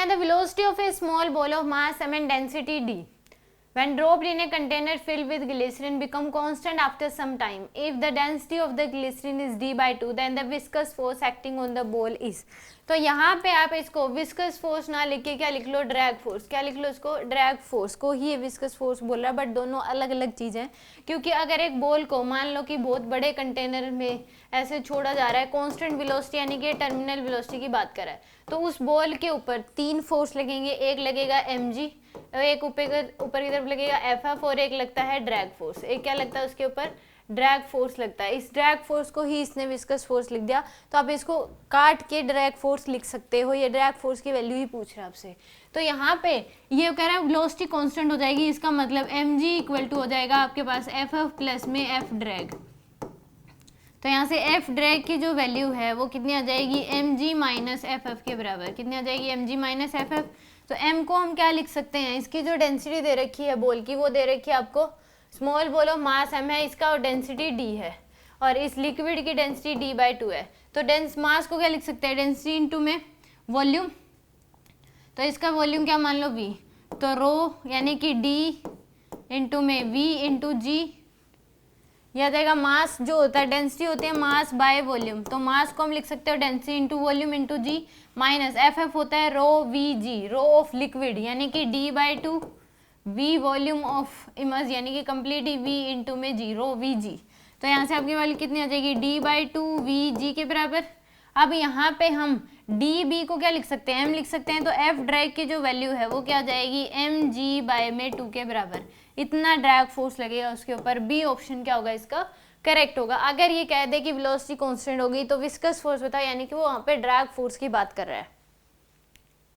है the velocity of A small ball of mass m and density d when dropped in a container filled with glycerin become constant after some time. If the density of the glycerin is d by 2 then the viscous force acting on the ball is. तो यहाँ पे आप इसको viscous force ना लिख के क्या लिख लो, ड्रैग फोर्स. क्या लिख लो इसको, ड्रैग फोर्स को ही विस्कस फोर्स बोल रहा है, बट दोनों अलग अलग चीज़ें हैं. क्योंकि अगर एक बॉल को मान लो कि बहुत बड़े कंटेनर में ऐसे छोड़ा जा रहा है, कांस्टेंट वेलोसिटी यानी कि टर्मिनल वेलोसिटी की बात कर रहा है, तो उस बॉल के ऊपर 3 फोर्स लगेंगे. एक लगेगा mg, एक ऊपर की तरफ लगेगा ff और एक लगता है ड्रैग फोर्स. एक क्या लगता है उसके ऊपर, ड्रैग फोर्स लगता है. इस ड्रैग फोर्स को ही इसने विस्कस फोर्स लिख दिया. तो आप इसको काट के ड्रैग फोर्स लिख सकते हो, ये ड्रैग फोर्स की वैल्यू ही पूछ रहा है आपसे. तो यहाँ पे ये कह रहा है वेलोसिटी कांस्टेंट हो जाएगी, इसका मतलब mg इक्वल टू हो जाएगा आपके पास ff प्लस में f ड्रैग. तो यहाँ से f ड्रैग की जो वैल्यू है वो कितनी आ जाएगी, mg माइनस ff के बराबर. कितनी आ जाएगी, mg माइनस ff. तो m को हम क्या लिख सकते हैं, इसकी जो डेंसिटी दे रखी है बॉल की वो दे रखी है आपको, small ball of mass m है, इसका डेंसिटी d है और इस लिक्विड की डेंसिटी d बाई 2 है. तो डेंस मास को क्या लिख सकते हैं, डेंसिटी इंटू में वॉल्यूम. तो इसका वॉल्यूम क्या मान लो v, तो रो यानी कि d इंटू में v इंटू जी. यह जाएगा मास जो होता है, डेंसिटी होती है मास बाय वॉल्यूम. तो मास को हम लिख सकते हो density into volume into G, minus ff होता है rho V G, rho of liquid यानी कि d by 2, v volume of immerse यानी कि कंप्लीट v इंटू में जी, रो वी जी. तो यहाँ से आपकी वैल्यू कितनी आ जाएगी, d बाई 2 वी जी के बराबर. अब यहाँ पे हम डी बी को क्या लिख सकते हैं, m लिख सकते हैं. तो f ड्रैग की जो वैल्यू है वो क्या आ जाएगी, mg बाय में 2 के बराबर. इतना ड्रैग फोर्स लगेगा उसके ऊपर. बी ऑप्शन क्या होगा इसका करेक्ट होगा. अगर ये कह दे कि वेलोसिटी कांस्टेंट होगी तो विस्कस फोर्स बताओ, यानी कि वो वहाँ पे ड्रैग फोर्स की बात कर रहा है.